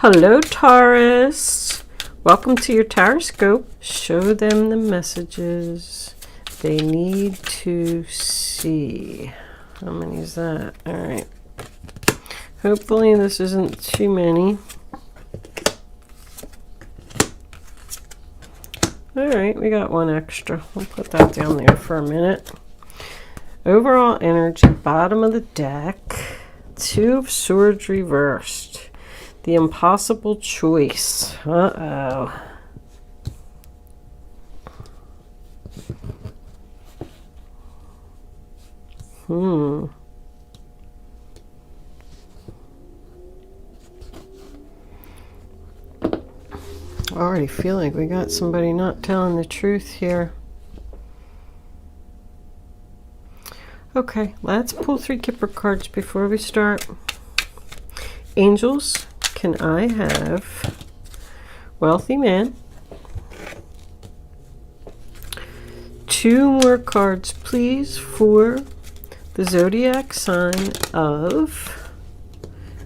Hello, Taurus. Welcome to your horoscope. Show them the messages they need to see. How many is that? All right. Hopefully this isn't too many. All right, we got one extra. We'll put that down there for a minute. Overall energy, bottom of the deck. Two of Swords reversed. The impossible choice. Uh-oh. I already feel like we got somebody not telling the truth here. Okay, let's pull 3 Kipper cards before we start. Angels, can I have wealthy man? 2 more cards, please, for the zodiac sign of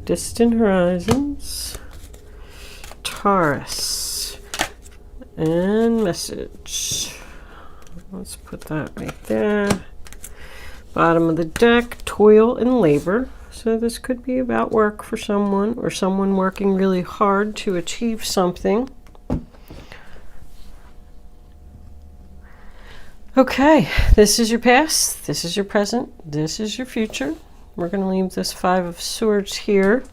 distant horizons, Taurus, and message. Let's put that right there. Bottom of the deck, toil and labor. So this could be about work for someone, or someone working really hard to achieve something. Okay, this is your past, this is your present, this is your future. We're going to leave this 5 of Swords here.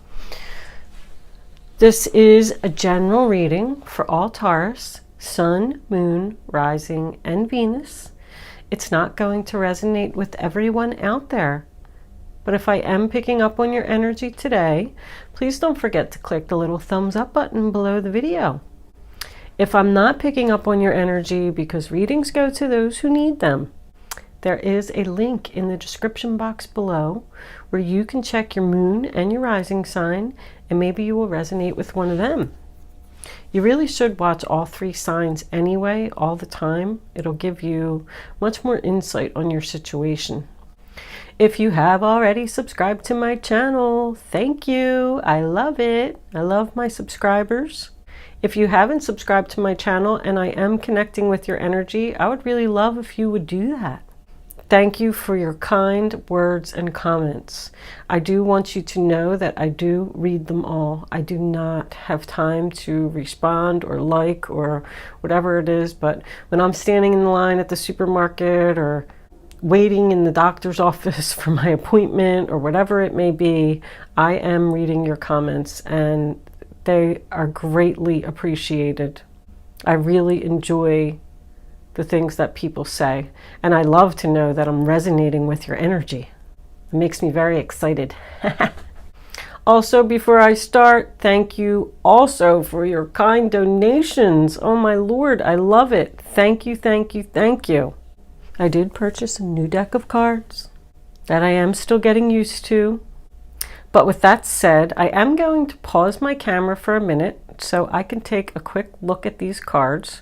This is a general reading for all Taurus, Sun, Moon, Rising, and Venus. It's not going to resonate with everyone out there. But if I am picking up on your energy today, please don't forget to click the little thumbs up button below the video. If I'm not picking up on your energy, because readings go to those who need them, there is a link in the description box below where you can check your moon and your rising sign, and maybe you will resonate with one of them. You really should watch all 3 signs anyway, all the time. It'll give you much more insight on your situation. If you have already subscribed to my channel, thank you. I love it. I love my subscribers. If you haven't subscribed to my channel and I am connecting with your energy, I would really love if you would do that. Thank you for your kind words and comments. I do want you to know that I do read them all. I do not have time to respond or like or whatever it is, but when I'm standing in the line at the supermarket or waiting in the doctor's office for my appointment or whatever it may be, I am reading your comments and they are greatly appreciated. I really enjoy the things that people say, and I love to know that I'm resonating with your energy. It makes me very excited. Also, before I start, thank you also for your kind donations. Oh my Lord, I love it. Thank you, thank you, thank you. I did purchase a new deck of cards that I am still getting used to. But with that said, I am going to pause my camera for a minute so I can take a quick look at these cards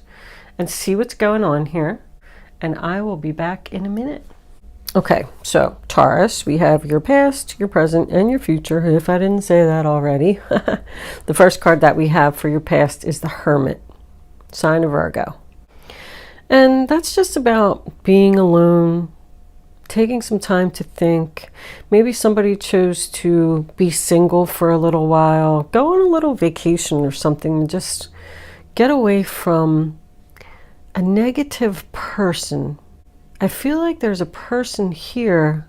and see what's going on here. And I will be back in a minute. Okay, so Taurus, we have your past, your present, and your future, if I didn't say that already. The first card that we have for your past is the Hermit, sign of Virgo. And that's just about being alone, taking some time to think. Maybe somebody chose to be single for a little while, go on a little vacation or something, and just get away from a negative person. I feel like there's a person here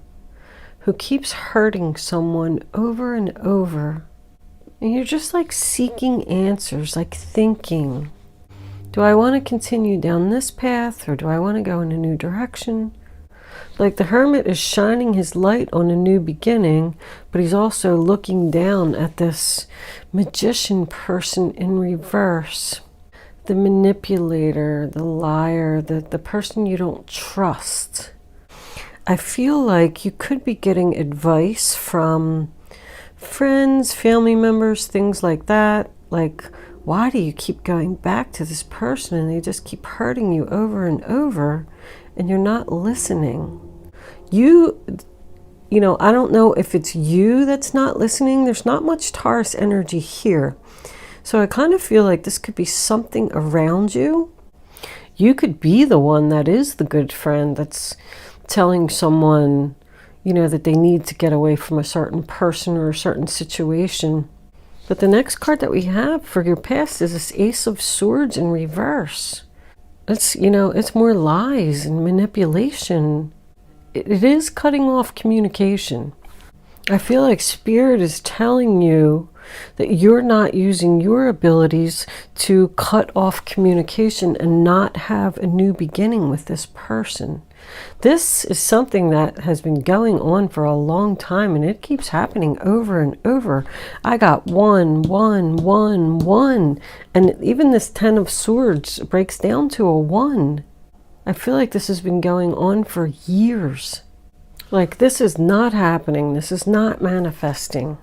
who keeps hurting someone over and over. And you're just like seeking answers, like thinking, do I want to continue down this path or do I want to go in a new direction? Like the Hermit is shining his light on a new beginning, but he's also looking down at this magician person in reverse. The manipulator, the liar, the person you don't trust. I feel like you could be getting advice from friends, family members, things like that. Like, why do you keep going back to this person and they just keep hurting you over and over and you're not listening? You know, I don't know if it's you that's not listening. There's not much Taurus energy here. So I kind of feel like this could be something around you. You could be the one that is the good friend that's telling someone, you know, that they need to get away from a certain person or a certain situation. But the next card that we have for your past is this Ace of Swords in reverse. It's, you know, it's more lies and manipulation. It is cutting off communication. I feel like Spirit is telling you that you're not using your abilities to cut off communication and not have a new beginning with this person. This is something that has been going on for a long time, and it keeps happening over and over. I got 1, 1, 1, 1, and even this 10 of Swords breaks down to a 1. I feel like this has been going on for years. Like, this is not happening. This is not manifesting.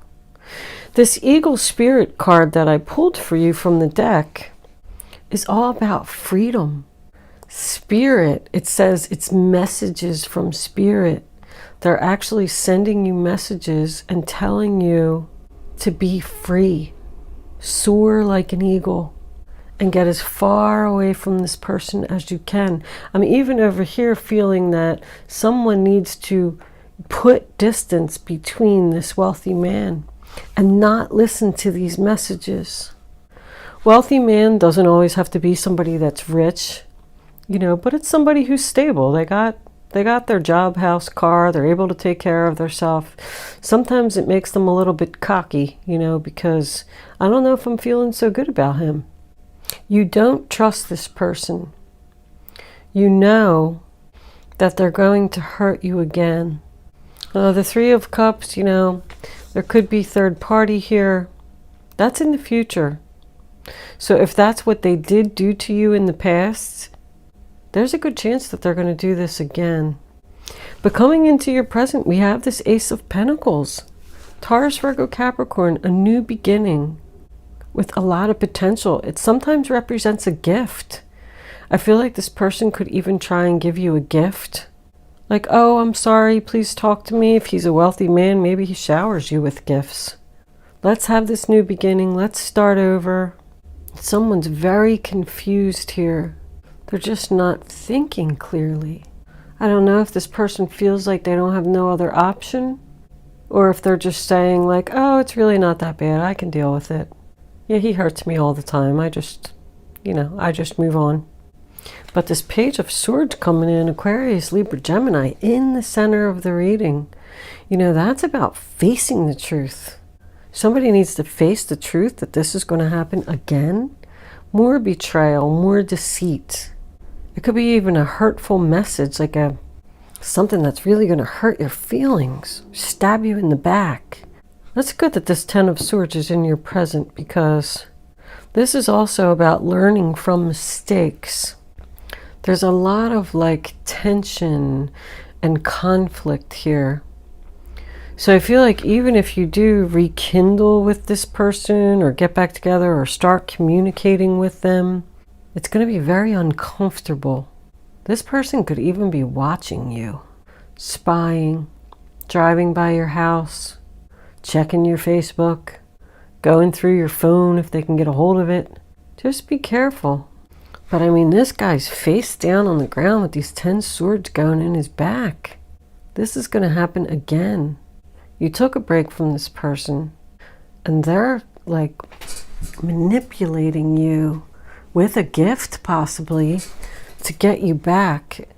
This Eagle Spirit card that I pulled for you from the deck is all about freedom. Spirit, it says it's messages from Spirit. They're actually sending you messages and telling you to be free. Soar like an eagle and get as far away from this person as you can. I'm even over here feeling that someone needs to put distance between this wealthy man and not listen to these messages. Wealthy man doesn't always have to be somebody that's rich, you know, but it's somebody who's stable. They got their job, house, car. They're able to take care of themselves. Sometimes it makes them a little bit cocky, you know, because I don't know if I'm feeling so good about him. You don't trust this person. You know that they're going to hurt you again. The Three of Cups, you know, there could be third party here. That's in the future. So if that's what they did do to you in the past, there's a good chance that they're going to do this again. But coming into your present, we have this Ace of Pentacles. Taurus, Virgo, Capricorn, a new beginning with a lot of potential. It sometimes represents a gift. I feel like this person could even try and give you a gift. Like, oh, I'm sorry, please talk to me. If he's a wealthy man, maybe he showers you with gifts. Let's have this new beginning. Let's start over. Someone's very confused here. They're just not thinking clearly. I don't know if this person feels like they don't have no other option, or if they're just saying like, oh, it's really not that bad. I can deal with it. Yeah, he hurts me all the time. I just move on. But this Page of Swords coming in, Aquarius, Libra, Gemini, in the center of the reading, you know, that's about facing the truth. Somebody needs to face the truth that this is going to happen again. More betrayal, more deceit. It could be even a hurtful message, like something that's really going to hurt your feelings, stab you in the back. That's good that this 10 of Swords is in your present, because this is also about learning from mistakes. There's a lot of like tension and conflict here. So I feel like even if you do rekindle with this person or get back together or start communicating with them, it's going to be very uncomfortable. This person could even be watching you, spying, driving by your house, checking your Facebook, going through your phone if they can get a hold of it. Just be careful. But I mean, this guy's face down on the ground with these 10 swords going in his back. This is going to happen again. You took a break from this person, and they're like manipulating you with a gift possibly to get you back.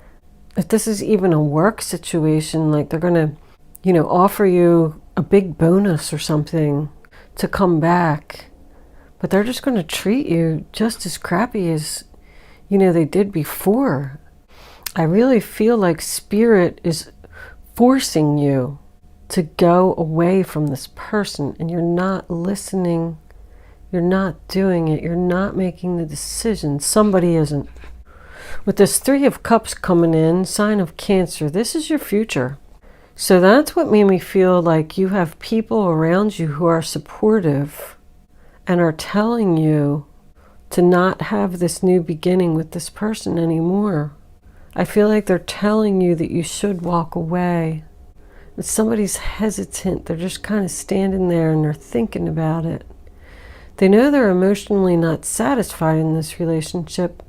If this is even a work situation, like they're going to, you know, offer you a big bonus or something to come back. But they're just going to treat you just as crappy as, you know, they did before. I really feel like Spirit is forcing you to go away from this person, and you're not listening, you're not doing it, you're not making the decision. Somebody isn't. With this 3 of Cups coming in, sign of Cancer, this is your future. So that's what made me feel like you have people around you who are supportive and are telling you to not have this new beginning with this person anymore. I feel like they're telling you that you should walk away. Somebody's hesitant. They're just kind of standing there and they're thinking about it. They know they're emotionally not satisfied in this relationship,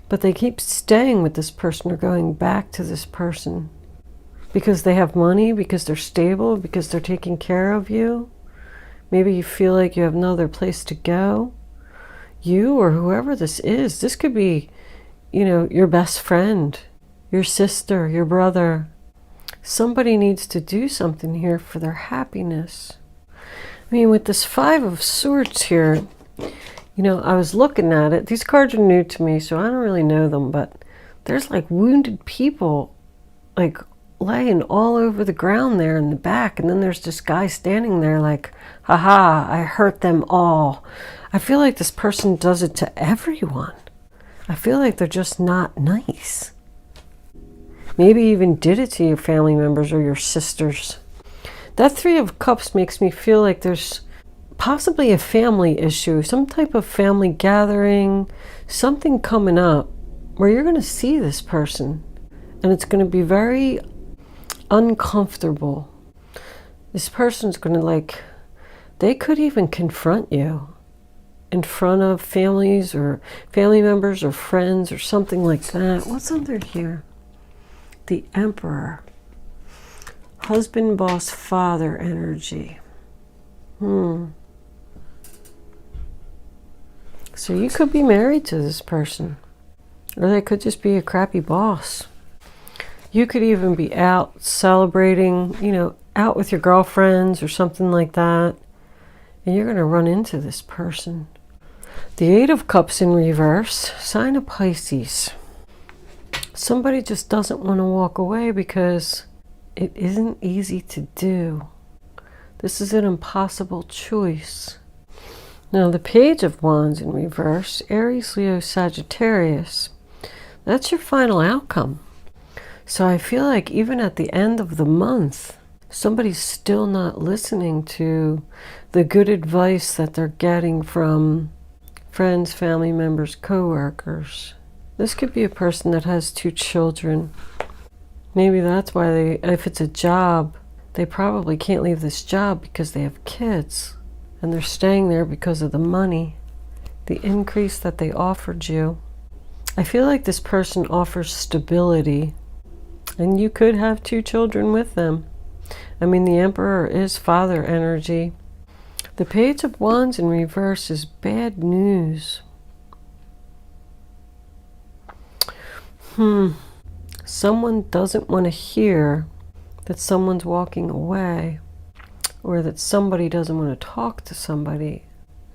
but they keep staying with this person or going back to this person because they have money, because they're stable, because they're taking care of you. Maybe you feel like you have no other place to go. You or whoever this could be, your best friend, your sister, your brother. Somebody needs to do something here for their happiness. I mean, with this Five of Swords here, I was looking at it. These cards are new to me, so I don't really know them, but there's like wounded people, like laying all over the ground there in the back. And then there's this guy standing there like, haha, I hurt them all. I feel like this person does it to everyone. I feel like they're just not nice. Maybe even did it to your family members or your sisters. That Three of Cups makes me feel like there's possibly a family issue, some type of family gathering, something coming up where you're going to see this person and it's going to be very uncomfortable. This person's going to they could even confront you in front of families or family members or friends or something like that. What's under here? The Emperor. Husband, boss, father energy. So you could be married to this person. Or they could just be a crappy boss. You could even be out celebrating, out with your girlfriends or something like that. And you're going to run into this person. The Eight of Cups in reverse, sign of Pisces. Somebody just doesn't want to walk away because it isn't easy to do. This is an impossible choice. Now the Page of Wands in reverse, Aries, Leo, Sagittarius. That's your final outcome. So I feel like even at the end of the month, somebody's still not listening to the good advice that they're getting from friends, family members, co-workers. This could be a person that has 2 children. Maybe that's why if it's a job, they probably can't leave this job because they have kids. And they're staying there because of the money, the increase that they offered you. I feel like this person offers stability. And you could have 2 children with them. I mean, the Emperor is father energy. The Page of Wands in reverse is bad news. Someone doesn't want to hear that someone's walking away or that somebody doesn't want to talk to somebody.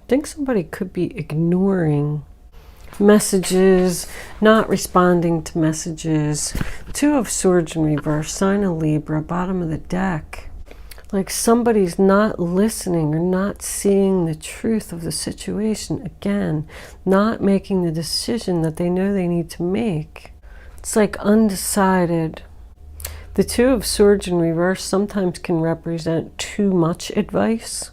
I think somebody could be ignoring messages, not responding to messages. 2 of Swords in reverse, sign of Libra, bottom of the deck. Like somebody's not listening or not seeing the truth of the situation. Again, not making the decision that they know they need to make. It's like undecided. The 2 of Swords in reverse sometimes can represent too much advice.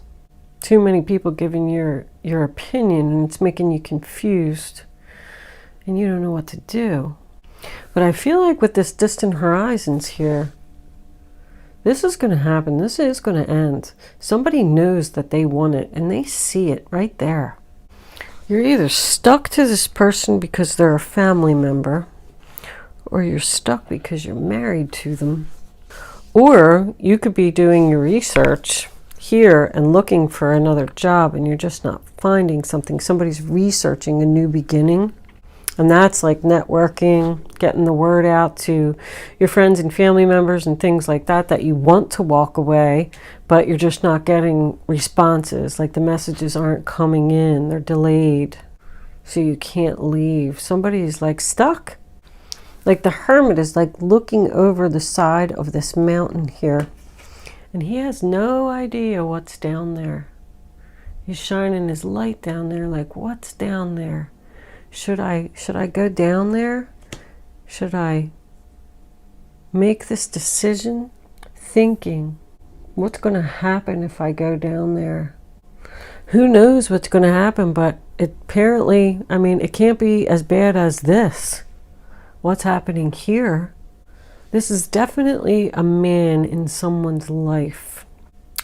Too many people giving your opinion, and it's making you confused. And you don't know what to do. But I feel like with this distant horizons here, this is going to happen. This is going to end. Somebody knows that they want it, and they see it right there. You're either stuck to this person because they're a family member, or you're stuck because you're married to them. Or you could be doing your research here and looking for another job, and you're just not finding something. Somebody's researching a new beginning. And that's like networking, getting the word out to your friends and family members and things like that, that you want to walk away, but you're just not getting responses. Like the messages aren't coming in, they're delayed. So you can't leave. Somebody's like stuck. Like the Hermit is like looking over the side of this mountain here. And he has no idea what's down there. He's shining his light down there like, what's down there? Should I go down there? Should I make this decision? Thinking, what's going to happen if I go down there? Who knows what's going to happen, but apparently, I mean, it can't be as bad as this. What's happening here? This is definitely a man in someone's life.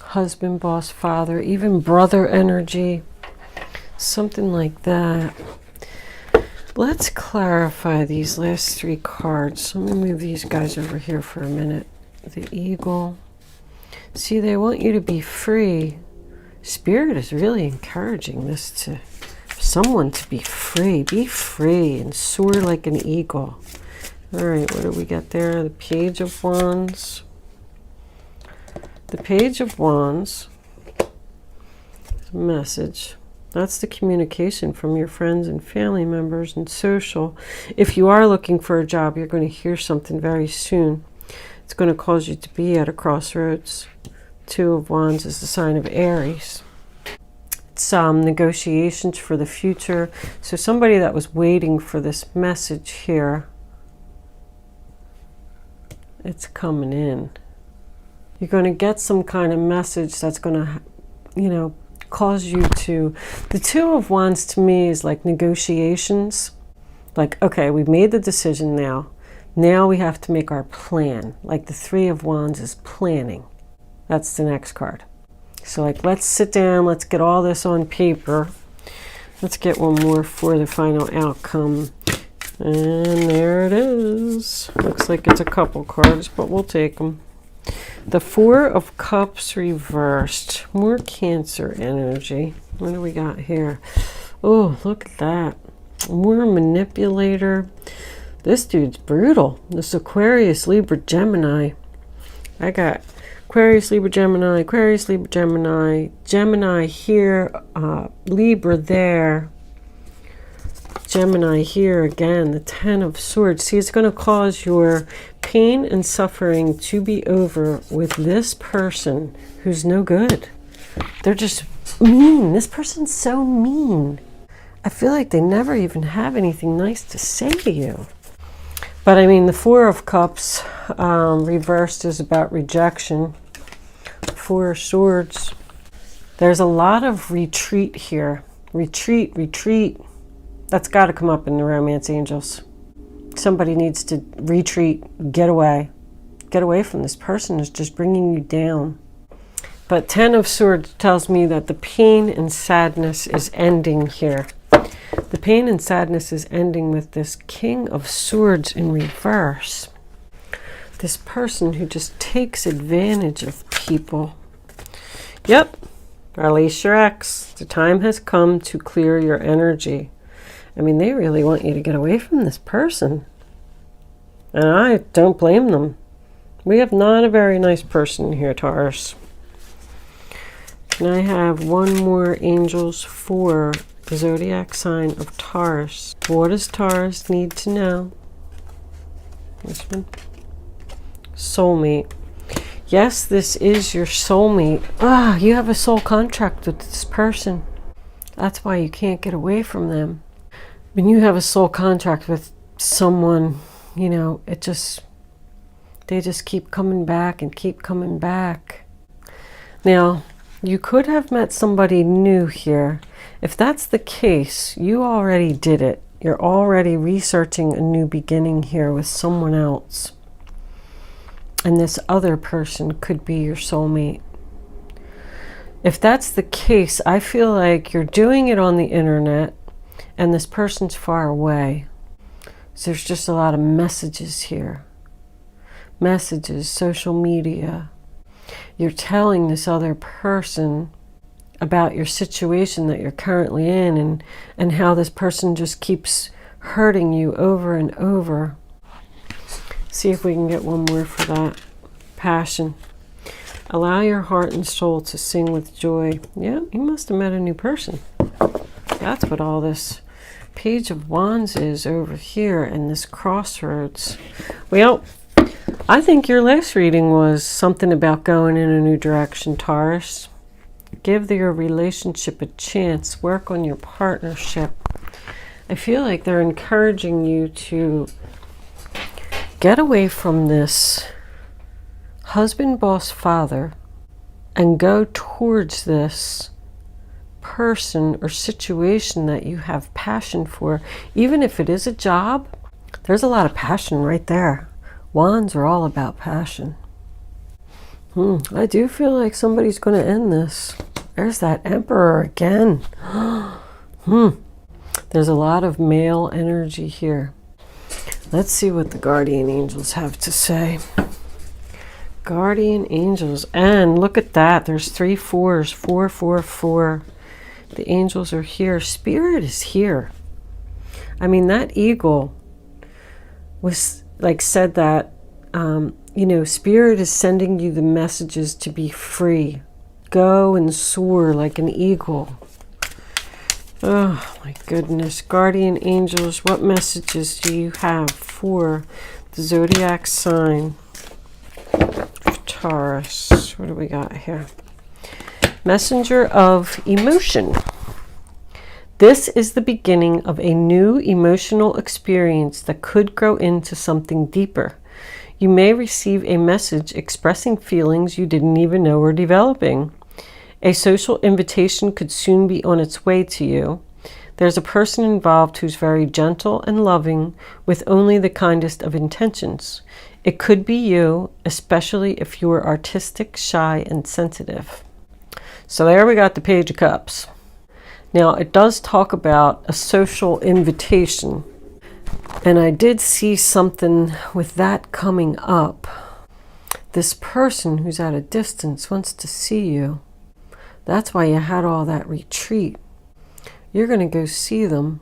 Husband, boss, father, even brother energy. Something like that. Let's clarify these last 3 cards. Let me move these guys over here for a minute. The Eagle. See, they want you to be free. Spirit is really encouraging this to someone to be free. Be free and soar like an eagle. All right, what do we got there? The Page of Wands. The Page of Wands. Message. That's the communication from your friends and family members and social. If you are looking for a job, you're going to hear something very soon. It's going to cause you to be at a crossroads. 2 of Wands is the sign of Aries. It's negotiations for the future. So somebody that was waiting for this message here, it's coming in. You're going to get some kind of message that's going to, you know, cause you to... The 2 of Wands to me is like negotiations. Like, okay, we've made the decision now. Now we have to make our plan. Like the 3 of Wands is planning. That's the next card. So like, let's sit down, let's get all this on paper. Let's get one more for the final outcome. And there it is. Looks like it's a couple cards, but we'll take them. The 4 of Cups reversed. More Cancer energy. What do we got here? Oh, look at that. More manipulator. This dude's brutal. This Aquarius, Libra, Gemini. I got Aquarius, Libra, Gemini, Aquarius, Libra, Gemini, Gemini here, Libra there, Gemini here again, the 10 of Swords. See, it's going to cause your pain and suffering to be over with this person who's no good. They're just mean. This person's so mean. I feel like they never even have anything nice to say to you. But I mean, the 4 of Cups reversed is about rejection. 4 of Swords. There's a lot of retreat here. Retreat, retreat. That's got to come up in the romance angels. Somebody needs to retreat, get away. Get away from this person who's just bringing you down. But 10 of Swords tells me that the pain and sadness is ending here. The pain and sadness is ending with this King of Swords in reverse. This person who just takes advantage of people. Yep, release your ex. The time has come to clear your energy. I mean, they really want you to get away from this person. And I don't blame them. We have not a very nice person here, Taurus. Can I have one more angels for the zodiac sign of Taurus? What does Taurus need to know? This one. Soulmate. Yes, this is your soulmate. You have a soul contract with this person. That's why you can't get away from them. When you have a soul contract with someone, you know, they just keep coming back and keep coming back. Now, you could have met somebody new here. If that's the case, you already did it. You're already researching a new beginning here with someone else. And this other person could be your soulmate. If that's the case, I feel like you're doing it on the internet and this person's far away. So there's just a lot of messages here. Messages, social media. You're telling this other person about your situation that you're currently in and how this person just keeps hurting you over and over. See if we can get one more for that. Passion. Allow your heart and soul to sing with joy. Yeah, you must have met a new person. That's what all this Page of Wands is over here in this crossroads. Well, I think your last reading was something about going in a new direction, Taurus. Give your relationship a chance. Work on your partnership. I feel like they're encouraging you to get away from this husband, boss, father and go towards this person or situation that you have passion for. Even if it is a job, there's a lot of passion right there. Wands are all about passion. I do feel like somebody's going to end this. There's that Emperor again. There's a lot of male energy here. Let's see what the guardian angels have to say. Guardian angels. And look at that. There's 3 4s. 4, 4, 4. The angels are here. Spirit is here. I mean, that eagle was like said that, you know, Spirit is sending you the messages to be free. Go and soar like an eagle. Oh my goodness. Guardian angels, what messages do you have for the zodiac sign of Taurus? What do we got here? Messenger of emotion. This is the beginning of a new emotional experience that could grow into something deeper. You may receive a message expressing feelings you didn't even know were developing. A social invitation could soon be on its way to you. There's a person involved who's very gentle and loving with only the kindest of intentions. It could be you, especially if you are artistic, shy, and sensitive. So there we got the Page of Cups. Now it does talk about a social invitation. And I did see something with that coming up. This person who's at a distance wants to see you. That's why you had all that retreat. You're going to go see them.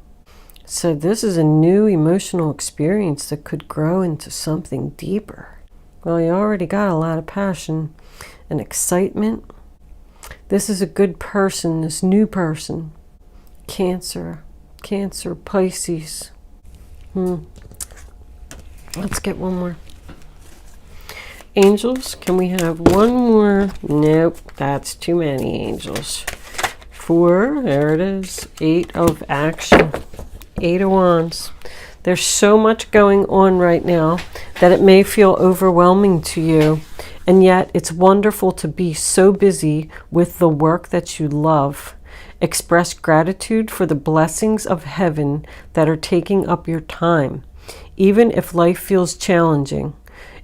So this is a new emotional experience that could grow into something deeper. Well, you already got a lot of passion and excitement. This is a good person, this new person. Cancer, Pisces. Let's get one more. Angels, can we have one more? Nope, that's too many angels. 4, there it is. 8 of action. 8 of wands. There's so much going on right now that it may feel overwhelming to you. And yet it's wonderful to be so busy with the work that you love. Express gratitude for the blessings of heaven that are taking up your time, even if life feels challenging.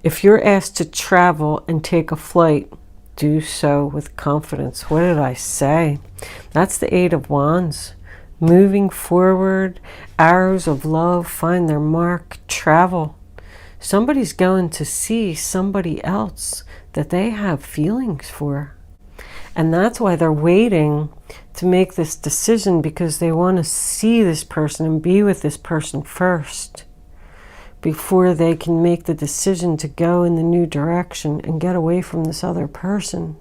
If you're asked to travel and take a flight, do so with confidence. What did I say? That's the 8 of wands. Moving forward, arrows of love find their mark, travel. Somebody's going to see somebody else that they have feelings for. And that's why they're waiting to make this decision, because they want to see this person and be with this person first before they can make the decision to go in the new direction and get away from this other person.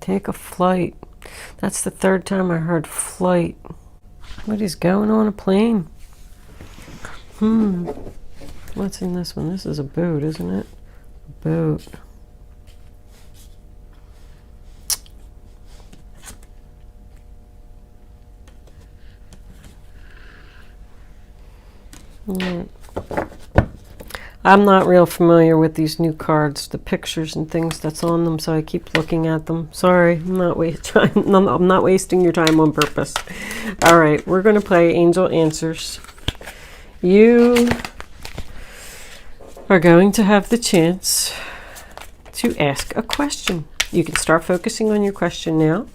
Take a flight. That's the 3rd time I heard flight. Somebody's going on a plane. What's in this one? This is a boat, isn't it? A boat. I'm not real familiar with these new cards, the pictures and things that's on them, so I keep looking at them. Sorry, I'm not wasting your time on purpose. All right, we're going to play Angel Answers. You are going to have the chance to ask a question. You can start focusing on your question now.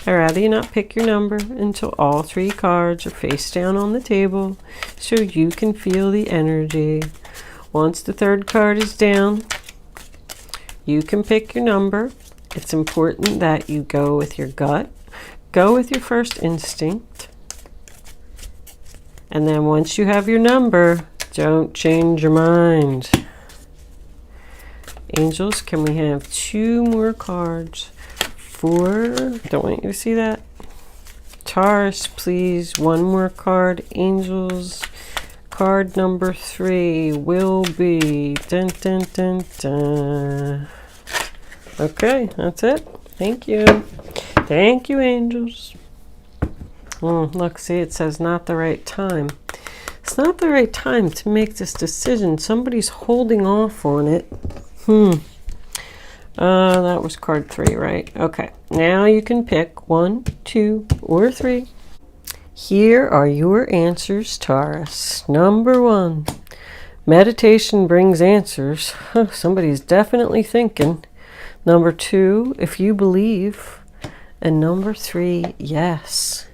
I'd rather you not pick your number until all 3 cards are face down on the table so you can feel the energy. Once the 3rd card is down, you can pick your number. It's important that you go with your gut. Go with your first instinct. And then once you have your number, don't change your mind. Angels, can we have 2 more cards? 4, don't want you to see that. Taurus, please, 1 more card. Angels, card number 3 will be dun, dun, dun, dun. Okay, that's it. Thank you. Thank you, angels. Look, see, it says not the right time. It's not the right time to make this decision. Somebody's holding off on it. That was card 3, right? Okay, now you can pick 1, 2, or 3. Here are your answers, Taurus. Number 1, meditation brings answers. Somebody's definitely thinking. Number 2, if you believe. And number 3, yes.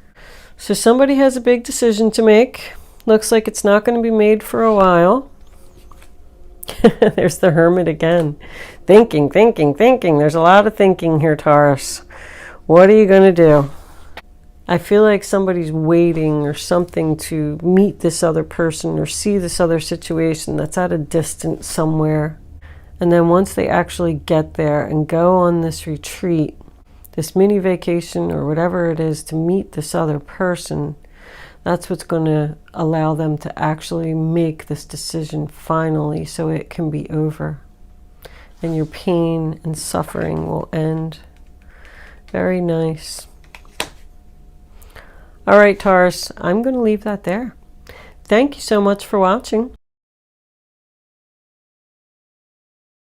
So somebody has a big decision to make. Looks like it's not going to be made for a while. There's the Hermit again. Thinking, thinking, thinking. There's a lot of thinking here, Taurus. What are you going to do? I feel like somebody's waiting or something to meet this other person or see this other situation that's at a distance somewhere. And then once they actually get there and go on this retreat, this mini vacation or whatever it is to meet this other person, that's what's going to allow them to actually make this decision finally so it can be over. And your pain and suffering will end. Very nice. All right, Taurus, I'm going to leave that there. Thank you so much for watching.